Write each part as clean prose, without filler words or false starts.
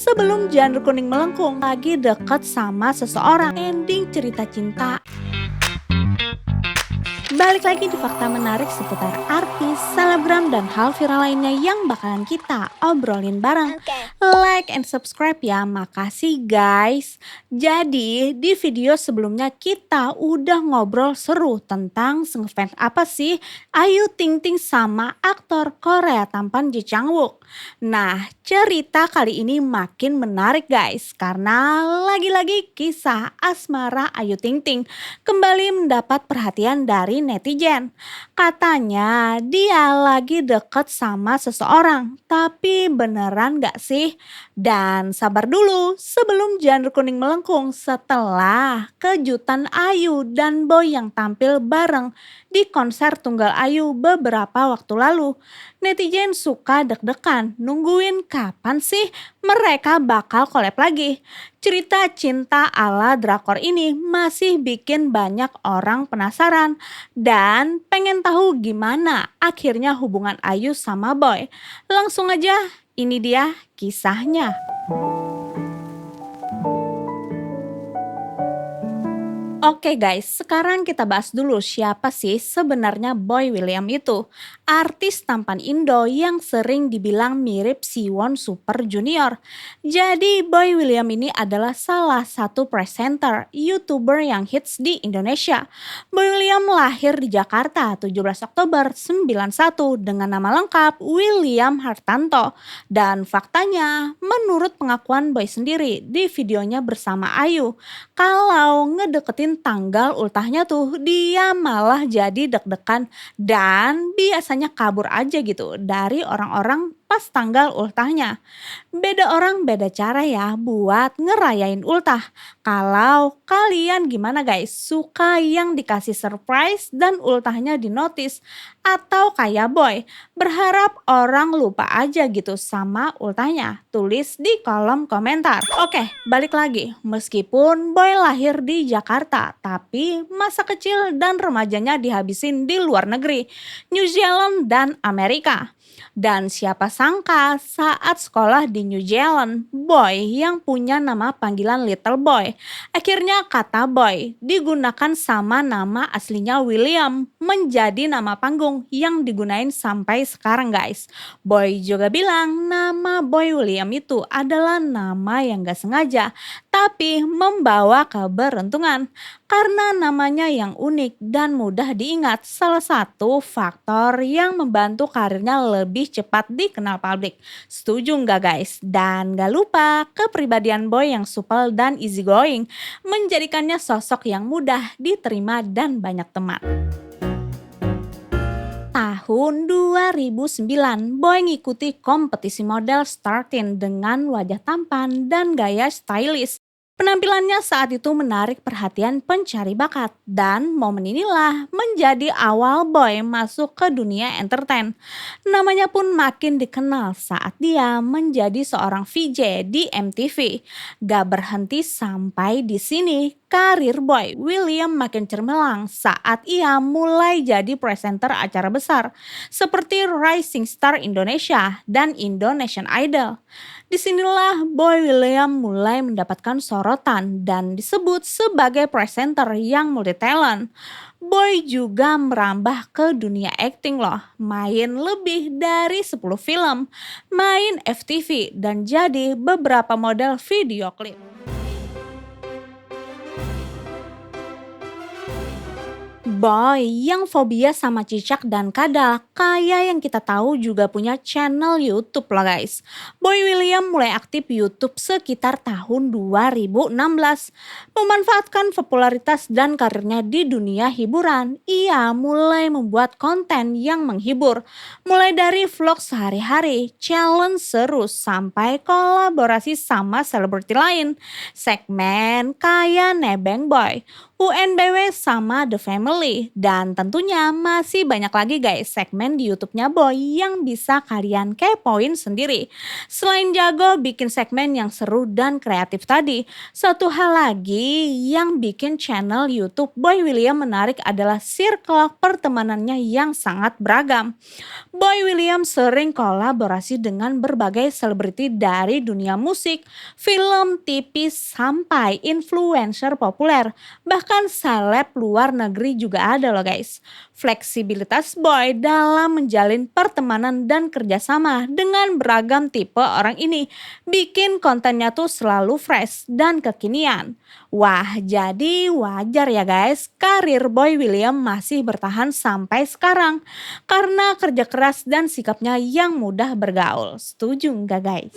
Sebelum Janur Kuning Melengkung lagi deket sama seseorang, ending cerita cinta. Balik lagi di fakta menarik seputar artis, selebgram, dan hal viral lainnya yang bakalan kita obrolin bareng. Like and subscribe ya, makasih guys. Jadi di video sebelumnya kita udah ngobrol seru tentang ngefans apa sih Ayu Ting Ting sama aktor Korea tampan Ji Chang Wook. Nah, cerita kali ini makin menarik guys karena lagi-lagi kisah asmara Ayu Ting Ting kembali mendapat perhatian dari netizen. Katanya dia lagi deket sama seseorang, tapi beneran gak sih? Dan sabar dulu sebelum Janur Kuning Melengkung setelah kejutan Ayu dan Boy yang tampil bareng di konser Tunggal Ayu beberapa waktu lalu. Netizen suka deg-degan nungguin kapan sih mereka bakal collab lagi. Cerita cinta ala drakor ini masih bikin banyak orang penasaran dan pengen tahu gimana akhirnya hubungan Ayu sama Boy. Langsung aja, ini dia kisahnya. Oke guys, sekarang kita bahas dulu siapa sih sebenarnya Boy William itu. Artis tampan Indo yang sering dibilang mirip Siwon Super Junior. Jadi Boy William ini adalah salah satu presenter, YouTuber yang hits di Indonesia. Boy William lahir di Jakarta 17 Oktober 91 dengan nama lengkap William Hartanto. Dan faktanya, menurut pengakuan Boy sendiri di videonya bersama Ayu, kalau ngedeketin tanggal ultahnya tuh dia malah jadi deg-degan dan biasanya kabur aja gitu dari orang-orang pas tanggal ultahnya. Beda orang beda cara ya buat ngerayain ultah. Kalau kalian gimana guys? Suka yang dikasih surprise dan ultahnya di notice atau kayak Boy berharap orang lupa aja gitu sama ultahnya? Tulis di kolom komentar. Oke, balik lagi. Meskipun Boy lahir di Jakarta, tapi masa kecil dan remajanya dihabisin di luar negeri, New Zealand dan Amerika. Dan siapa sangka saat sekolah di New Zealand, Boy yang punya nama panggilan Little Boy. Akhirnya kata Boy digunakan sama nama aslinya William menjadi nama panggung yang digunain sampai sekarang guys. Boy juga bilang nama Boy William itu adalah nama yang gak sengaja tapi membawa keberuntungan. Karena namanya yang unik dan mudah diingat, salah satu faktor yang membantu karirnya lebih cepat dikenal publik. Setuju nggak guys? Dan gak lupa kepribadian Boy yang supel dan easygoing menjadikannya sosok yang mudah diterima dan banyak teman. Tahun 2009, Boy ngikuti kompetisi model Startin dengan wajah tampan dan gaya stylish. Penampilannya saat itu menarik perhatian pencari bakat dan momen inilah menjadi awal Boy masuk ke dunia entertain. Namanya pun makin dikenal saat dia menjadi seorang VJ di MTV. Gak berhenti sampai di sini, karir Boy William makin cemerlang saat ia mulai jadi presenter acara besar seperti Rising Star Indonesia dan Indonesian Idol. Disinilah Boy William mulai mendapatkan sorotan dan disebut sebagai presenter yang multi talent. Boy juga merambah ke dunia akting loh, main lebih dari 10 film, main FTV dan jadi beberapa model video klip. Boy yang fobia sama cicak dan kadal, kayak yang kita tahu juga punya channel YouTube loh guys. Boy William mulai aktif YouTube sekitar tahun 2016. Memanfaatkan popularitas dan karirnya di dunia hiburan, ia mulai membuat konten yang menghibur. Mulai dari vlog sehari-hari, challenge seru, sampai kolaborasi sama selebriti lain. Segmen kayak Nebeng Boy, UNBW sama The Family Family. Dan tentunya masih banyak lagi guys segmen di YouTube-nya Boy yang bisa kalian kepoin sendiri. Selain jago bikin segmen yang seru dan kreatif tadi, satu hal lagi yang bikin channel YouTube Boy William menarik adalah circle pertemanannya yang sangat beragam. Boy William sering kolaborasi dengan berbagai selebriti dari dunia musik, film, TV, sampai influencer populer. Bahkan seleb luar negeri juga ada loh guys. Fleksibilitas Boy dalam menjalin pertemanan dan kerjasama dengan beragam tipe orang ini bikin kontennya tuh selalu fresh dan kekinian. Wah, jadi wajar ya guys, karir Boy William masih bertahan sampai sekarang karena kerja keras dan sikapnya yang mudah bergaul. Setuju nggak guys?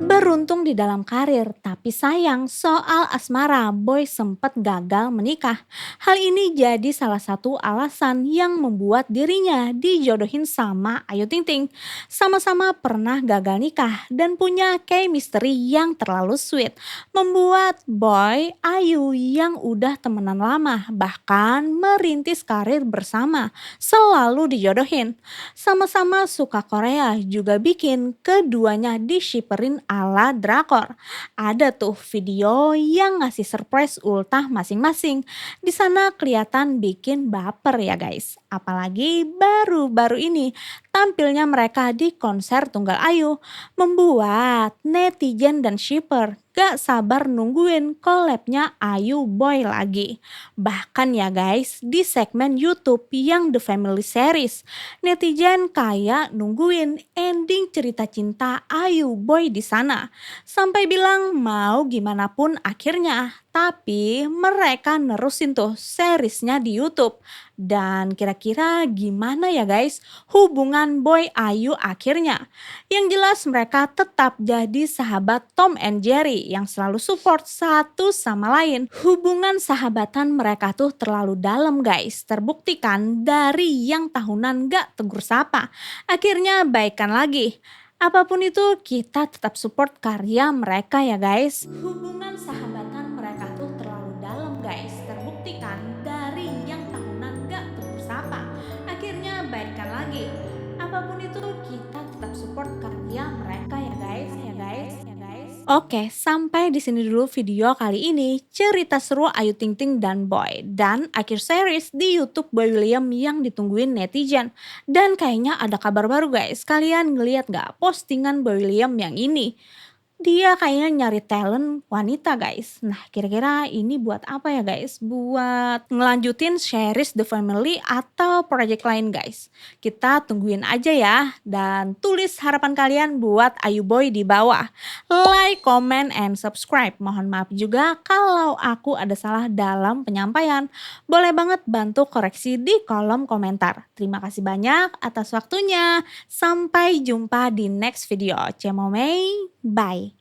Beruntung di dalam karir, tapi sayang soal asmara, Boy sempat gagal menikah. Hal ini jadi salah satu alasan yang membuat dirinya dijodohin sama Ayu Ting Ting. Sama-sama pernah gagal nikah dan punya chemistry yang terlalu sweet. Membuat Boy, Ayu yang udah temenan lama, bahkan merintis karir bersama, selalu dijodohin. Sama-sama suka Korea juga bikin keduanya dishiperin ala drakor. Ada tuh video yang ngasih surprise ultah masing-masing. Di sana kelihatan bikin baper ya guys. Apalagi baru-baru ini tampilnya mereka di konser Tunggal Ayu membuat netizen dan shipper gak sabar nungguin collabnya Ayu Boy lagi. Bahkan ya guys, di segmen YouTube yang The Family Series, netizen kayak nungguin ending cerita cinta Ayu Boy di sana. Sampai bilang mau gimana pun akhirnya. Tapi mereka nerusin tuh seriesnya di YouTube. Dan kira-kira gimana ya guys hubungan Boy Ayu akhirnya? Yang jelas mereka tetap jadi sahabat Tom and Jerry yang selalu support satu sama lain. Hubungan sahabatan mereka tuh terlalu dalam guys. Terbuktikan dari yang tahunan gak tegur sapa. Akhirnya baikan lagi. Apapun itu kita tetap support karya mereka ya guys. Hubungan sahabatan mereka tuh terlalu dalam guys. Terbuktikan dari yang tahunan gak tegur sapa. Akhirnya baikan lagi. Apapun itu kita tetap support karya mereka ya guys, ya guys, ya guys. Oke, sampai di sini dulu video kali ini. Cerita seru Ayu Ting Ting dan Boy dan akhir series di YouTube Boy William yang ditungguin netizen. Dan kayaknya ada kabar baru guys. Kalian ngeliat gak postingan Boy William yang ini? Dia kayaknya nyari talent wanita guys. Nah kira-kira ini buat apa ya guys? Buat ngelanjutin series The Family atau project lain guys? Kita tungguin aja ya. Dan tulis harapan kalian buat Ayu Boy di bawah. Like, comment, and subscribe. Mohon maaf juga kalau aku ada salah dalam penyampaian. Boleh banget bantu koreksi di kolom komentar. Terima kasih banyak atas waktunya. Sampai jumpa di next video. Cemomei, bye.